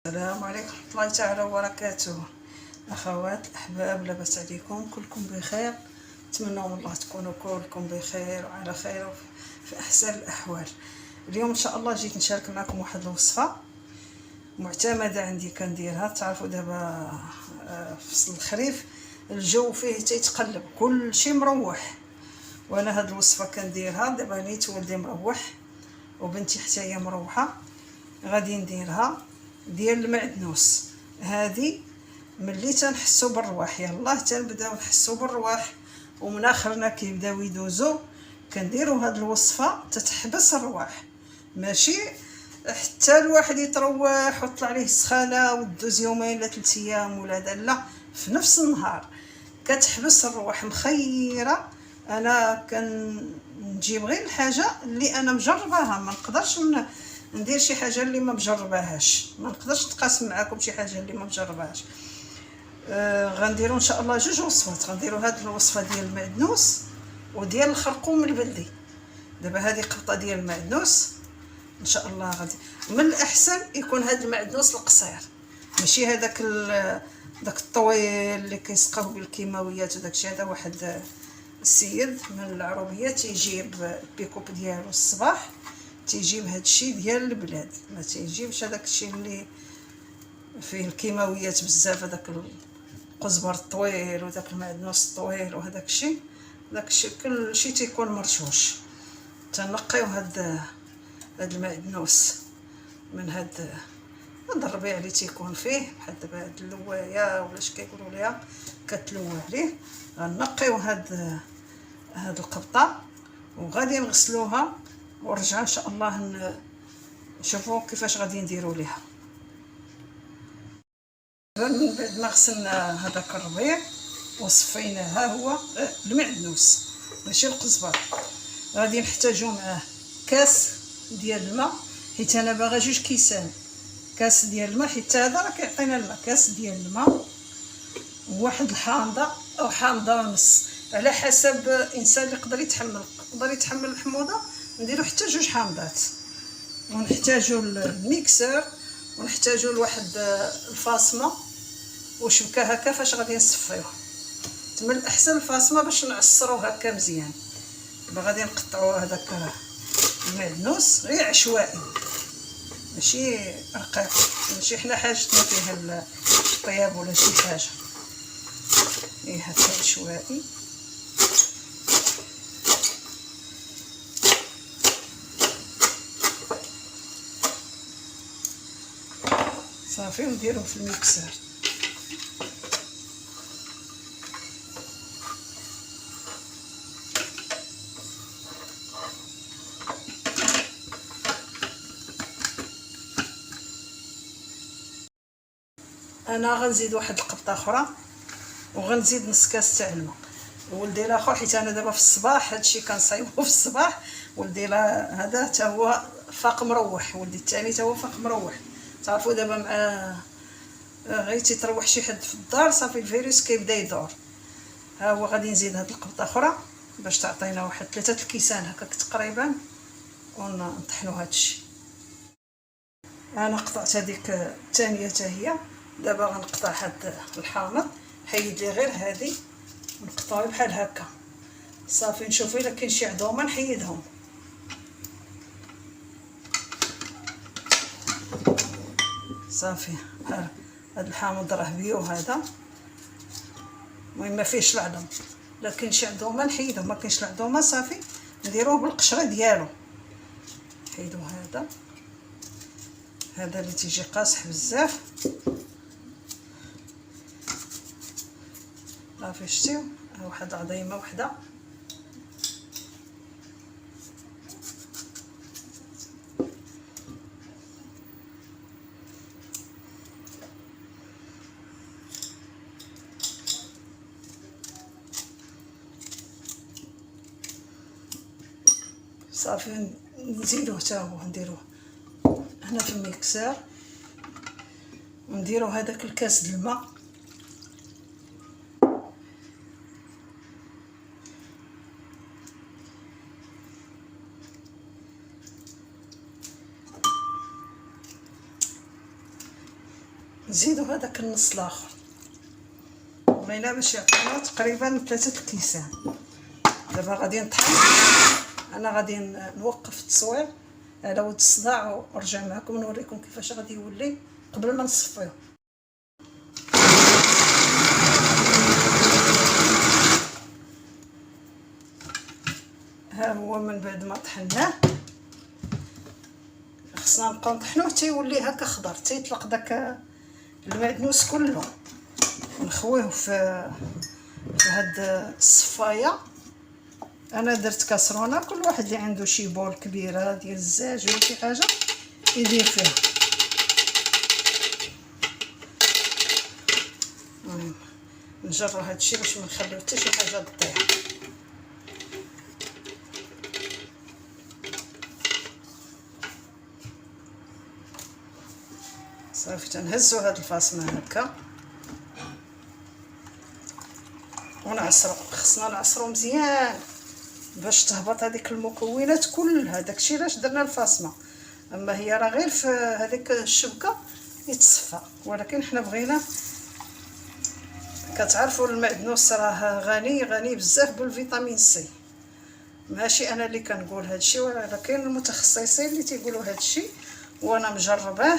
السلام عليكم ورحمة الله تعالى وبركاته. أخوات الأحباب، لاباس عليكم؟ كلكم بخير؟ نتمنى من الله تكونوا كلكم بخير وعلى خير في أحسن الأحوال. اليوم إن شاء الله جيت نشارك معكم واحد الوصفة معتمدة عندي كنديرها. تعرفوا دابا فصل الخريف الجو فيه تيتقلب، كل شيء مروح، وانا هاد الوصفة كنديرها دابا نيت ولدي مروح وبنتي حتى هي مروحة. غادي نديرها ديال المعدنوس. هذه ملي تنحسوا بالرواح يلاه تنبداو نحسوا بالرواح ومن اخرنا كيبداو يدوزو، كنديروا هاد الوصفه تتحبس الرواح، ماشي حتى الواحد يتروح وطلع عليه السخانه ودوز يومين لا 3 ايام ولا هذا، لا، في نفس النهار كتحبس الرواح مخيره. انا كنجيب غير الحاجه اللي انا مجرباها، ما نقدرش ندير شي حاجه اللي ما مجرباهاش، ما نقدرش نتقاسم معكم شي حاجه اللي ما مجرباهاش. غنديروا ان شاء الله جوج وصفات. غنديروا هذه الوصفه ديال المعدنوس وديال الخرقوم البلدي. دابا هذه قبطه ديال المعدنوس ان شاء الله. غادي من الاحسن يكون هذا المعدنوس القصير، ماشي هذاك داك الطويل اللي كيسقاو بالكيماويات وداك الشيء. هذا واحد السيد من العروبيه تيجيب البيكوب ديالو الصباح، تيجيب هذا الشيء ديال البلاد، ما تيجيبش هذاك الشيء اللي فيه الكيماويات بزاف، هذاك القزبر الطويل وداك المعدنوس الطويل وهذاك الشيء. داك الشيء كل شيء تيكون مرشوش. تنقيو هاد المعدنوس من هاد الربيع اللي تيكون فيه، بحال دابا هاد اللوايه ولا اش كيقولوا ليها كتلوى عليه. غنقيو هاد القبطه وغادي نغسلوها ونرجع ان شاء الله نشوفوا كيفاش غادي نديروا ليها. من بعد ما غسلنا هذاك الربيع وصفيناه، ها هو المعدنوس ماشي القزبر، غادي نحتاجو معاه كاس ديال الماء، حيت انا باغا 2 كيسان. كاس ديال الماء حيت هذا راه كيعطينا الماء. كاس ديال الماء وواحد الحامضه او حامضه ونص، على حسب الانسان اللي يقدر يتحمل الحموضه. نديرو حتى 2 حامضات. ونحتاجو الميكسر، ونحتاجو لواحد الفاصمه وشبكه هكا فاش غادي نصفيوه. من الاحسن الفاصمه باش نعصروه هكا مزيان. دابا غادي نقطعوا هذاك المعدنوس غير عشوائي، ماشي رقيق، ماشي حنا حاجتنا فيه الطياب ولا شي حاجه، ايه هكا عشوائي. صافي ونديروه في الميكسر. انا غنزيد واحد القبطه اخرى وغنزيد نص كاس تاع الماء. ولدي الاخر حيت انا دابا في الصباح هادشي كنصايبو في الصباح، ولدي هذا حتى هو فاق مروح، ولدي الثاني حتى هو فاق مروح. تعرفوا دابا مع غير تيتروح شي حد في الدار صافي الفيروس كيبدا يدور. ها هو غادي نزيد هاد القبطه اخرى باش تعطينا واحد 3 الكيسان هكاك تقريبا، ونطحنوا هادشي. انا قطعت هذيك الثانيه حتى هي. دابا غنقطع هاد الحامض، حيد لي غير هذه ونقطعوه بحال هكا صافي. نشوف الا كاين شي عظومه نحيدهم. صافي بحال هاد الحامض راه بيو هذا، المهم ما فيهش العظم. الا كاين شي عظومه نحيدهم، ما كاينش العظومه صافي نديروه بالقشره ديالو. نحيدو هذا اللي تيجي قاصح بزاف. صافي شتيو واحد عظيمه وحده. صافي نزيدوه حتى هو، نديروه هنا في الميكسر ونديرو هذاك الكاس د الماء. نزيدو هذاك النص الاخر، بغينا باش يعطينا تقريبا 3 كيسان. دابا غادي نطحن، انا غادي نوقف التصوير على ود الصداع ونرجع معكم نوريكم كيفاش غادي يولي قبل ما نصفيه. ها هو من بعد ما طحناه خصنا نبقاو نطحنوه تيولي هكا خضر، تيطلق داك المعدنوس كله. نخويه في هاد الصفايه. انا درت كاسرونه، كل واحد اللي عنده شي بول كبيره ديال الزاج ولا شي حاجه يدير فيها. المهم نجرو هادشي باش ما نخليو حتى شي حاجه تطيح. صافي تنهزو هاد الفاصمه هكا ونعصرو. خصنا نعصرو مزيان باش تهبط هذيك المكونات كلها. داكشي علاش درنا الفاصمه، اما هي راه غير في هذيك الشبكه يتصفى. ولكن حنا بغينا، كتعرفوا المعدنوس راه غني بزاف بالفيتامين سي. ماشي انا اللي كنقول هادشي، ولكن المتخصصين اللي تيقولوا هادشي وانا مجرباه.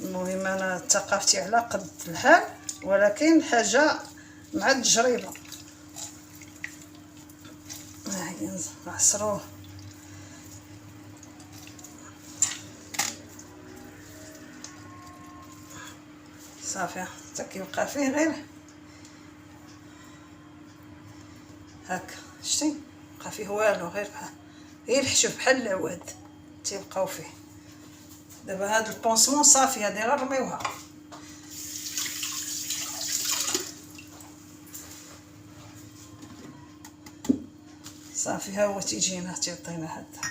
المهم انا ثقافتي على قد الحال، ولكن حاجه مع التجربه. ها هي نعصروه صافي، حتى كيبقى فيه غير هكا. شتي بقى فيه والو، غير الحشو بحال العواد تيبقاو فيه. دابا هاد البونسمون صافي، هادي غير نرميوها. صافي ها هو تيجينا تيعطينا هذا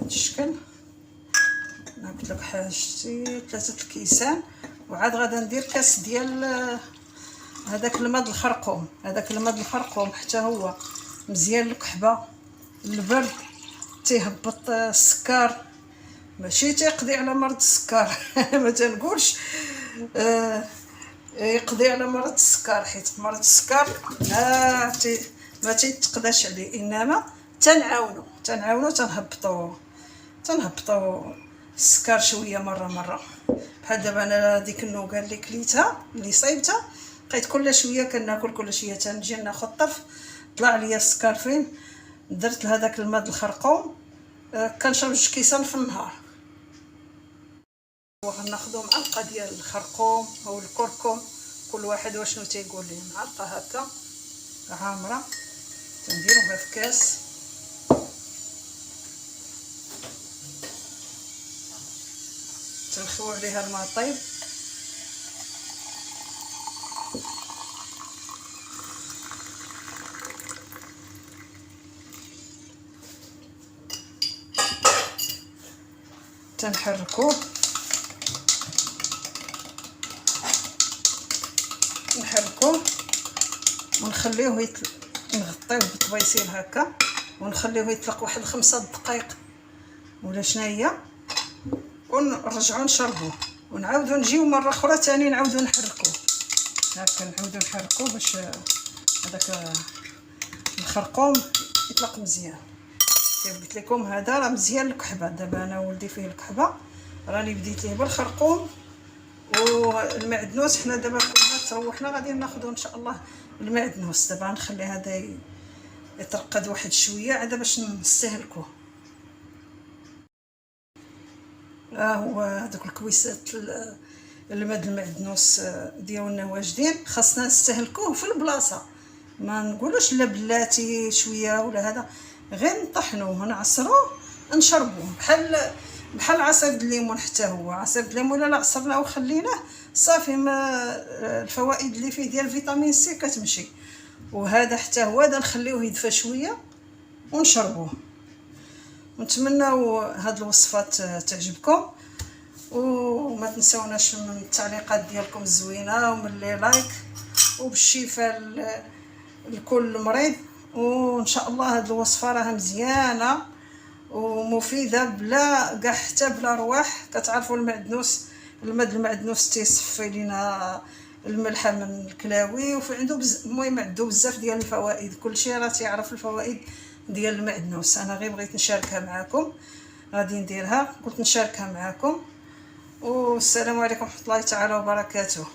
الشكل. انا قلت لك حاجتي 3 الكيسان، وعاد غادا ندير كاس ديال هذاك الماء الخرقوم. هذاك الماء الخرقوم حتى هو مزيان للكحبه، البرد، تيهبط السكر، ماشي تيقضي على مرض السكر ما تنقولش يقضي على مرض السكر، حيت مرض السكر ما تيتقداش عليه، انما تنعاونو تنهبطو السكر شويه مره. بحال دابا انا ديك النوكه اللي كليتها اللي صايبتها، بقيت كل شويه كناكل، كل شويه تنجي ناخذ طرف طلع ليا السكر فين. درت لهذاك الماء الخرقوم، كنشرب 2 كيسان في النهار. وغناخذوا معلقه ديال الخرقوم او الكركم، كل واحد واشنو تيقول ليه. معلقه هكا عامره تنديروها في كاس، تنخوي عليها الماء طيب. تنحركوه ونخليوه نغطيوه بالطبيسيل هكا ونخليوه يطلق واحد 5 دقائق ولا شناهي، ونرجعو نشربوه ونعاودو نجيو مره اخرى ثاني نعاودو نحركوه هكا. نعاودو نحركوه باش هذاك الخرقوم يطلق مزيان. كيف قلت لكم هذا راه مزيان للكحبه. دابا انا ولدي فيه الكحبه، راني بديت ليه بالخرقوم والمعدنوس. حنا دابا كنا تروحنا غادي ناخذو ان شاء الله المعدنوس. دابا نخلي هذا يترقد واحد شويه عاد باش نستهلكوه. هو هذوك الكويسات الماء المعدنوس ديالنا واجدين، خاصنا نستهلكوه في البلاصه، ما نقولوش لا بلاتي شويه ولا هذا، غير نطحنوه نعصروه نشربوه بحال عصير الليمون. حتى هو عصير الليمون الا عصرناه وخليناه صافي، ما الفوائد اللي فيه ديال فيتامين سي كتمشي. وهذا حتى هو هذا نخليوه يدفى شويه ونشربوه. ونتمنوا هاد الوصفات تعجبكم، وما تنساوناش من التعليقات ديالكم الزوينه ومن لي لايك، وبالشفاء لكل مريض. وان شاء الله هاد الوصفه راها مزيانه ومفيده بلا كاع حتى بلا رواح. كتعرفوا المعدنوس، المعدنوس تيصفي لينا الملحه من الكلاوي، وفي عنده المهم عنده بزاف ديال الفوائد. كلشي راه تيعرف الفوائد ديال المعدنوس. انا غير بغيت نشاركها معكم، غادي نديرها، قلت نشاركها معكم. والسلام عليكم ورحمه الله تعالى وبركاته.